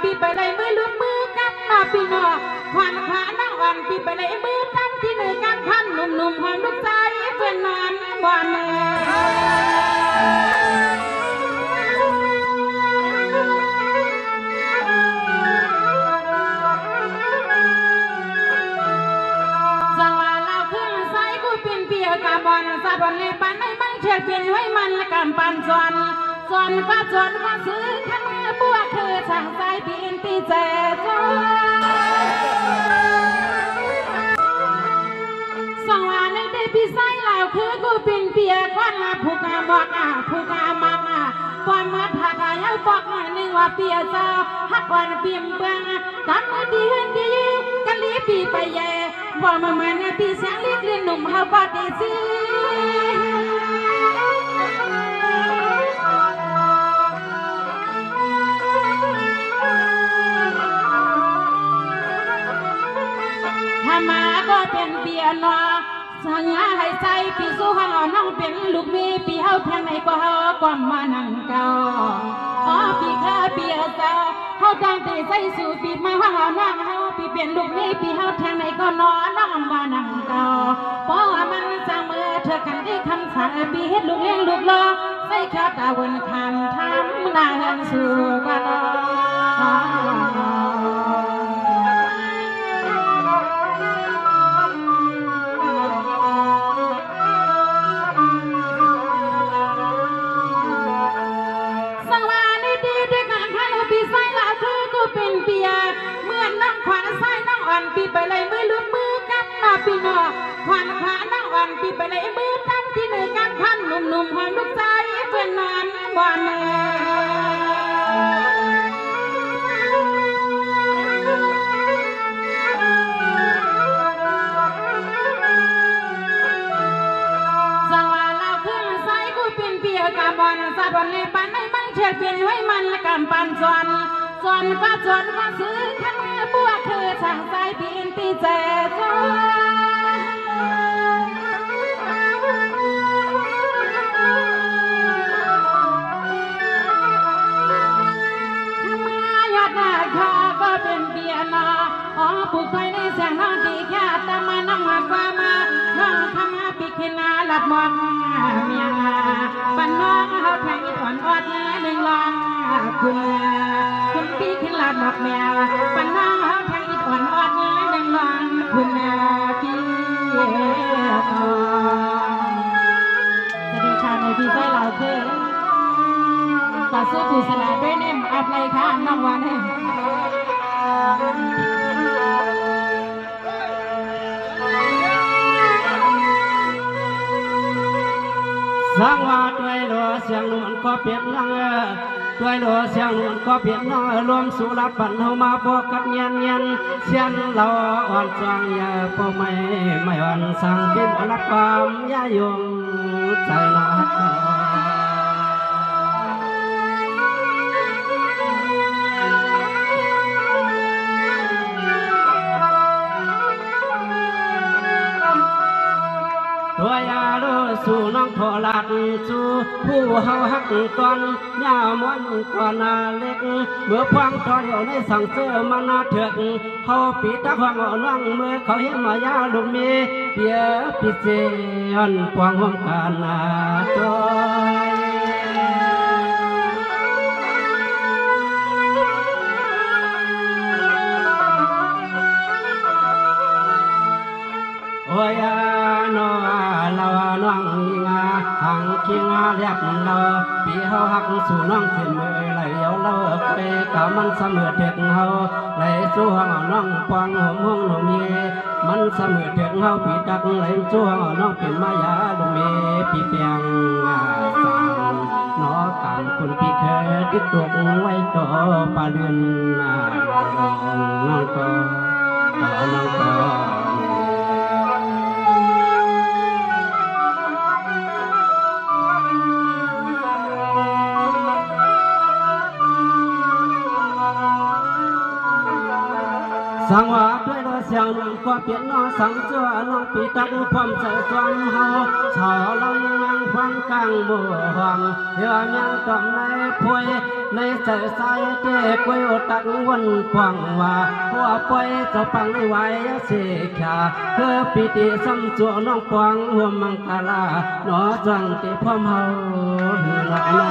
ปีไปเลยมือลุกมือกันนอปีนอขวานขาน้องอ่อนปีไปเลยมือกันที่หนึ่งกันพันหนุ่มหอมลูกใจเพื่อนนอนบ่อนกาบอนสะบอนเลยปันให้มันเชื่อเปลี่ยนไว้มันละกำปันจวนก็ซื้อขันบัวคือช่างใจปีนปีเจจสองวันในเดพี่ไซเหล่าคือกูปินเปียก้อนละผู้กาบอกผู้กามักก่อนมาถักยาวบอกหน่อยนึงว่าเปียเจ้าฮักก่อนเปียมเบืองตามมือดีกันลีปีไปแย่ว่ามาเหมือนปีเสียงเล็กเรียนหนุ่มเฮาก็ดีสิถ้ามาก็เป็นเปียนอสัญญาให้ใจปีสู้ให้เราน้องเป็นลูกมีปีเฮาเพียงไหนก็เฮาความมานั่งเก่าปีข้าเปียเจ้าเฮาตั้งใจใส่สู่ปีมาว่าน้องเฮาปีเป็นลูกมีปีเฮาเพียงไหนก็นอนน้องมานั่งเก่าเพราะว่ามันสร้างมือเธอกันได้คำสั่งปีเฮ็ดลูกเลี้ยงลูกรอใส่ข้าตาวนคันทำนาเงินสู่กันเป็นเปียเมื่อน้องขวานซ้ายน้องอ่อนปีไปเลยมือลุกมือกันนอปีนอขวานขาน้องอ่อนปีไปเลยมือกันที่หนึ่งกันพันหนุ่มหอมลูกใจเพื่อนนอนบ่อนสังว่าเราเครื่องใส่กูเป็นเปียกาบอนสะบอนเลยปันให้มันเชื่อเปลี่ยนไว้มันละกำปันจวนก็ซื้อขันบัวคือช่างใจปีนปีเจจยอดหน้าคอก็เป็นเบียนผู้คอยในเสียงน้องดีแค่แต่มาน้องมากกว่ามาน้องทำมาปีขึ้นนาหลับมองเมียปันน้องเขาแทงอ่อนอดหนึ่งลองคุณปีขึ้นลาดหมอกแมวปันน้องเขาแทงอิดอ่อนอดหนึ่งลองคุณปีจะได้ชาวในพี่ไส้เราคือต่อสู้ผู้สลาด้วยเน่มอับไรค่ะน้องวันสังว่าด้วยโลเสียงนุ่นก็เปลี่ยนลังด้วยโลเสียงนุ่นก็เปลี่ยนลังรวมสุรปันเฮามาบอกกันเย็นเสียนเราอ่อนจังอย่าพ่อไม่อ่อนสั่งเป็นรักความยายงใจนักตัวยาโลสู่น้องโทลัดสู่ผู้เฮาหักตอนย่ามวนก่อนนาเล็กเมื่อฟังตอนเดียวในสั่งเสื้อมานาเถือกเขาปีตาควางอ่อนน้องเมื่อเขาเห็นมายาลูกเมียเปียพิเศษปวงห่วงกันนาตัวโอ้ยนอเราน้องงาหังคิงาเรียบเราปีเฮาหักสู่น้องเส้นมือไหลเราไปกะมันเสมอเด็กเฮาไหลสู่ห้องน้องปองห่มห้องหนุ่มเย่มันเสมอเด็กเฮาปีตักไหลสู่ห้องน้องเป็นมายาลุเมปีเปียงสังนอกังคุณปีเคยติดตัวไว้ต่อปลาเรือนน้องก็น้องก็สังว่าด้วยเราเสียงน้องก็เปลี่ยนน้องสังเจ้าน้องปีตักพร้อมใจสวมเฮาชาวเรายังนั่งฟัง งกลางบัวหวังเดี๋ยวยังจอมในพวยในใจใสเจ้กวยอตักวันกว้างว่าหัวปอยเจ้าปังไม่ไหวเสียขาคือปีติซ้ำจัวน้องปวงหัวมังกาลาหนอจังที่พ่อเฮาหน้าน้อง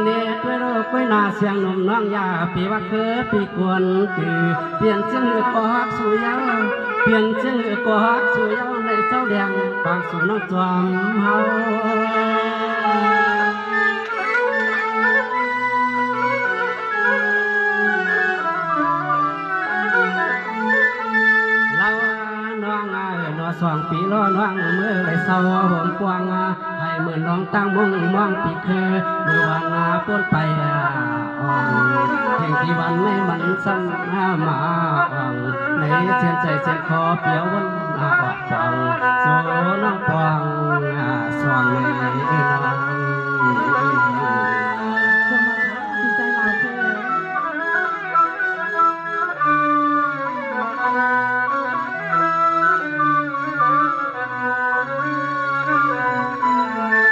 เนี่ยตัวเราคุยนาเสียงหนุ่มน้องยาปีว่าคือปีกวนคือเปลี่ยนเชื่อก็ฮักสู่ยาวเปลี่ยนเชื่อก็ฮักสู่ยาวในเจ้าเลี้ยงปางสู่น้องจอมเฮาสองปีล้อน้องเมื่อไรเศร้าผมกวางให้เหมือนน้องตั้งมุ่งมองปีคือเมื่อวันป้นไปอ่อนเพียงที่วันไม่มันซ้ำมาอ่องในเสียนใจเสียนคอเปียววันออกฟองโซน้องปองสว่างในน้องดีใจเรา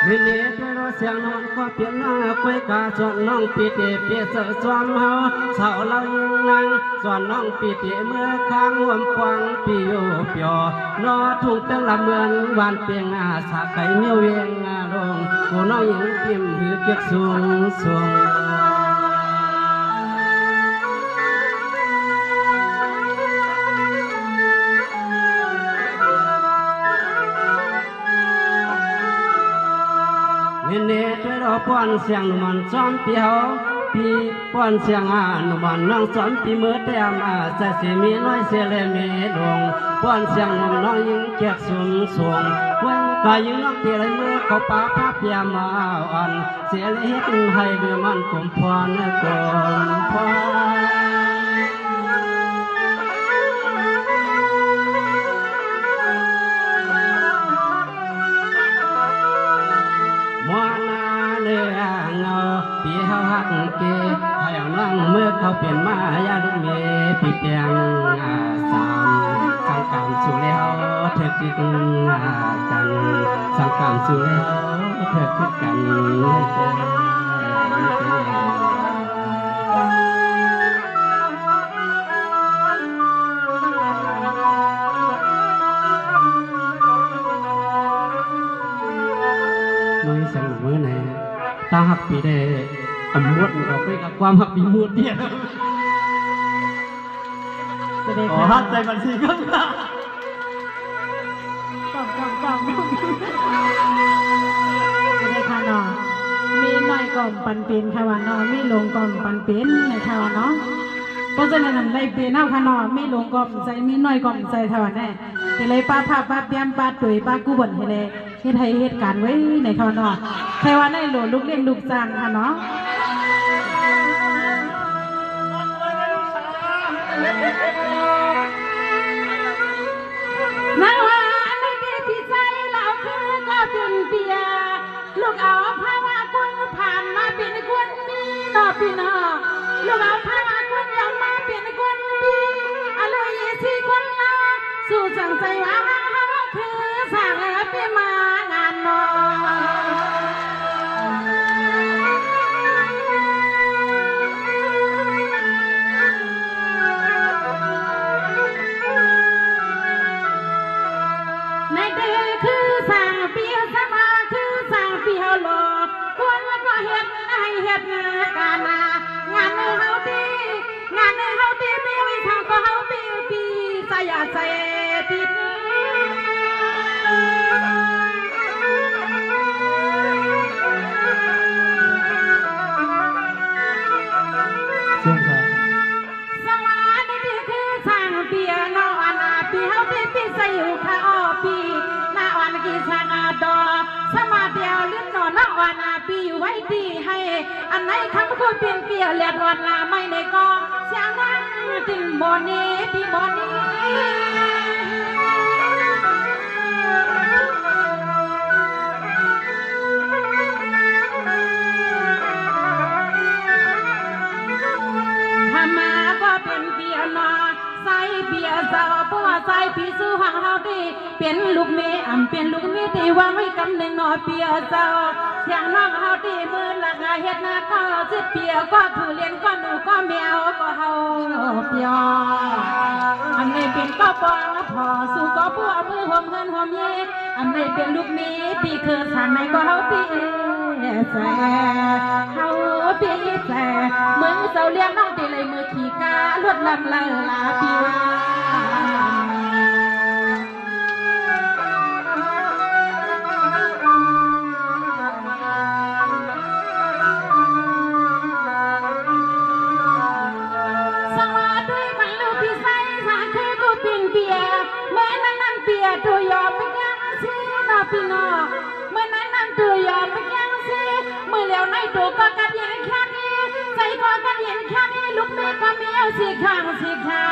เพื่อเลี้ยด้วยรถเสียงนอนก็เปลี่ยนหน้าคุยกาส่วนน้องปีเตเปียเสือสวมเฮาเสาเรายิงนางส่วนน้องปีเตเมื่อค้างหวมกวางปีโยเปียวนอถูกตั้งละเมือนวานเปียงสาไก่เมียวเวียงลงกูน้องยิงพิมหือเกียกสูงสูงเน่ด้วยเราป้อนเสียงหนุ่มันซ้อมเปียวปีป้อนเสียงหนุ่มันน้องซ้อมปีมือเต็มใส่สีมีน้อยเสียเลยเมลงป้อนเสียงหนุ่มน้องยิงเกียกสูงสูงเว้นกายยิงน้องเตียเลยมือเขาป้าพาเปียมาอ่อนเสียเลยเฮ็ดให้เดือมันกุมพรกุมพรปีเฮาหักเกให้เอานั่งเมื่อเขาเปลี่ยนมายาลูกเมปีเปียงสังกามสู่แล้วเธอคิดกันสังกามสู่แล้วเธอคิดกันน้อยสังเมื่อไหนตาหักปีเดอมดออกไปกับความหักปีมูดเนี่ยขอฮักใจบัญชีก็ต้องจะได้ค่ะเนาะมีน้อยก่อมปันเป็นค่ะว่าเนาะมีลงก่อมปันเป็นในค่ะว่าเนาะเพราะฉะนั้นได้เป็นเอาค่ะเนาะมีลงก่อมใจมีน้อยก่อมใจค่ะว่าแน่จะเลยป้าภาพป้าเตรียมป้าตุ๋ยป้ากู้บ่นให้เลยเฮ็ดให้เหตุการณ์ไว้ในค่ะเนาะใครว่าได้โหลลูกเลี้ยงลูกจางค่ะเนาะนาว่าในที่ใจเราคือก็เป็นเปียลูกเอาภาวะคุณผ่านมาเป็นคนมีนอพี่นอลูกเอาภาวะคุณยังมาเป็นคนมีอะไรที่คนเราสู่จังใจว่าคือสั่งแล้วไปมางานนอในเดือนคือสั่งเปียสมาคือสั่งเปียหลอกคนแล้วก็เห็นให้เห็นการงานในเฮาดีงานในเฮาดีมีวิธีก็เฮาปีใส่ยาใส่ติดสวัสดีคือสั่งเปียนอนปีเฮาปีใส่อยู่ค่ะอ้อปีหน้าวันกี่สั่งดอสมาเดียวลิ้นนอนวันปีอยู่ไว้ปีให้อันไหนคำพูดเปลี่ยนเปลี่ยนเลียดวันไม่ในกองเสียงนั้นติ่งบอนนี้ปีบอนนี้ นอใส่เบียร์เจ้าปัวใส่ปีสู้หังเฮาดีเป็นลูกเมย์เป็นลูกเมย์ที่ว่าไม่กำหนึ่งนอเบียร์เจ้าเสียงน้องเฮาดีมือหลักเฮ็ดนาก็สิเปียก็ทุเรียนก็หนูก็แมวก็เฮาเปียอันนี้เป็นก็ปองพอสู้ก็ปัวมือหอมเฮินหอมเย่อันนี้เป็นลูกเมย์ปีคือสันไหนก็เฮาปีแสเฮาปีแสมือเสาเลี้ยงน้องตีเลยมือขี่กาลวดลำลาลาปีวาตัวยอมไปยังสินอพี่นอเมื่อนั้นนั่งตัวยอมไปยังสิเมื่อเหลียวในตัวก็กัดเย็นแค่นี้ใจก็กัดเย็นแค่นี้ลูกเมย์ก็มีเอาสีข้างสีขา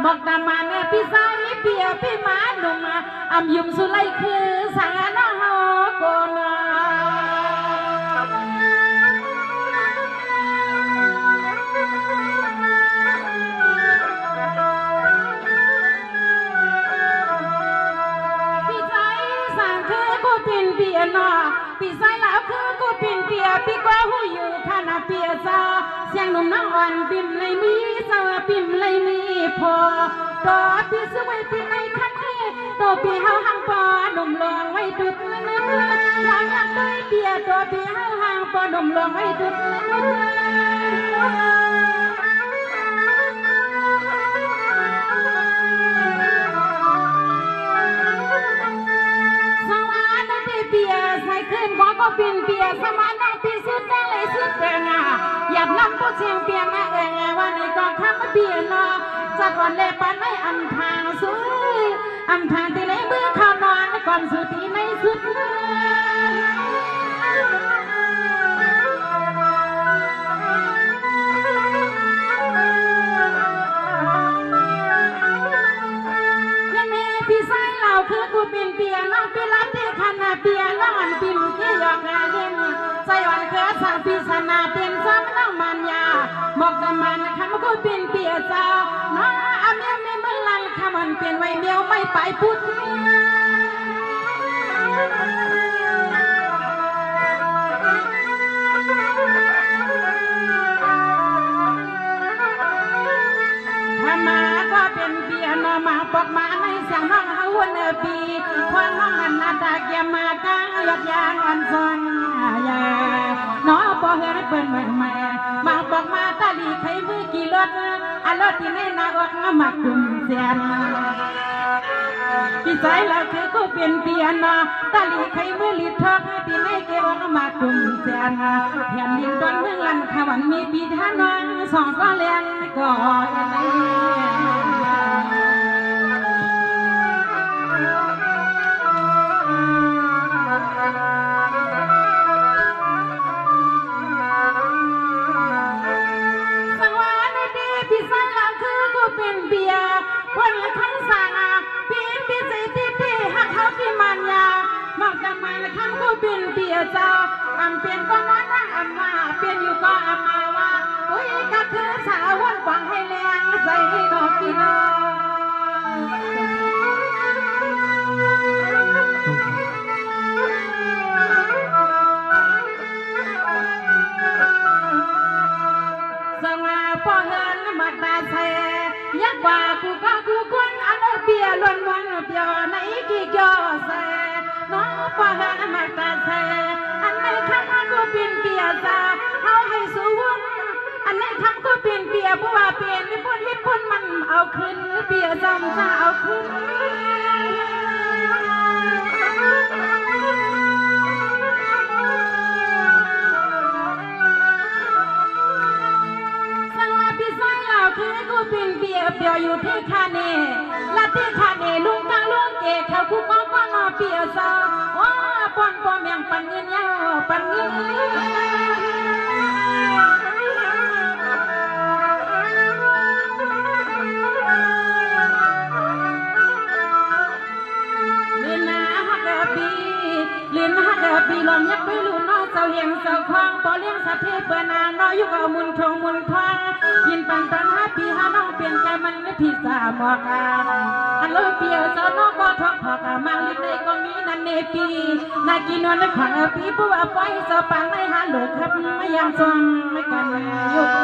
บอกตามาเนี่ยพี่สายเปียพี่มาหนุ่มอำยุมสุไลคือสางน้องเฮาโกนเปียนอปีไซแล้วคือกูปินเปียปีกว่าหูอยู่ขนาดเปียซาเสียงหนุ่มน้องอ่อนปิ่มเลยมีสาวปิ่มเลยมีพอต่อปีสวยปีในคันนี้ต่อปีเฮาหังปอหนุ่มลองไว้ดุดลองยังได้เปียต่อปีเฮาหังปอหนุ่มลองไว้ดุดเปียใส่ขึ้นบอกก็เป็นเปียสมานนั่งปีสุดได้เลยสุดเต็งหยัดนั่งก็เชียงเปียนะวันนี้ก็ข้ามเปียนอจากวันเล่ปันไม่อำทางสุดอำทางที่ไหนเมื่อเขานอนก่อนสุดที่ไม่สุดพี่ไซเราคือกูเป็นเปียน้องปีรับที่ขนาดเปียน้องอันปิ่มที่หยอกงาเด่นใจวันเกิดสังปีศาจเต็มซ้ำน้องมันยาบอกแต่มันคำกูเป็นเปียเจ้าน้องอาเมียไม่เมื่อลันคำมันเปลี่ยนไว้เมียวไม่ไปพุทธมาก็เป็นเปียนอมาปอกมาในเสียงน้องเฮาวันปีพอน้องหันหน้าตาเกี่ยมากางหยดยางอ่อนซอนยาน้องปอเฮือนเปิ้นแม่มาปอกมาตาลีไข่มือกี่รถอันรถที่ในนาอกมากุมเสียนพี่ใจเราคือกูเป็นเปียนอตาลีไข่มือลีทอกให้ปีในเกี่ยวมากุมเสียนแผ่นดินต้นเมืองลันขวันมีปีท่าน้องสองก็เลี้ยงก็เป็นเบียร์วันละคำสั่งปีนปีสีที่หักเขาที่มันยาหมอกจากมันละคำกูเป็นเบียร์เจ้าอำเป็นก็น้อยนั่งอำมาเป็นอยู่ก็อำมาว่าอุ้ยก็คือสาววันหวังให้แรงใส่ดอกกีนสง่าพอเฮินมักตาเซยักว่ากูก็กูคนอันเบียล้วนวันเปียในกี่ยอเซน้องพอเฮินมักตาเซอันไหนคำกูเป็นเบียซาเอาให้สูงอันไหนคำกูเป็นเบียบัวเป็นพ้นฮิตพ้นมันเอาขึ้นเบียจำจะเอาขึ้นคือกูเป็นเบียเปียวอยู่ที่คาเน่และที่คาเน่ลุงกางลุงเกะเขาคู่ก็นอเปียซาว้าปอนปอมยังปันเงินยาวปันเงินเลือนหน้าฮักบีเลือนฮักบีลมยักไปลูน้องเสาเหียงเสาคลองปอเลี้ยงสะเทเปิดนาน้อยอยู่กับมุนทงมุนทองยินปันตันฮับปีฮาน้องเปลี่ยนใจ มันไม่พิสาหมอกาอันเลยเปียวสอนก็ทอกพอกามังลิในก็มีนันเนปีนากินนวลขวัญปีผู้ว่าปล่อยสปังในหาลูกครับไม่ยังซองไม่กันโยก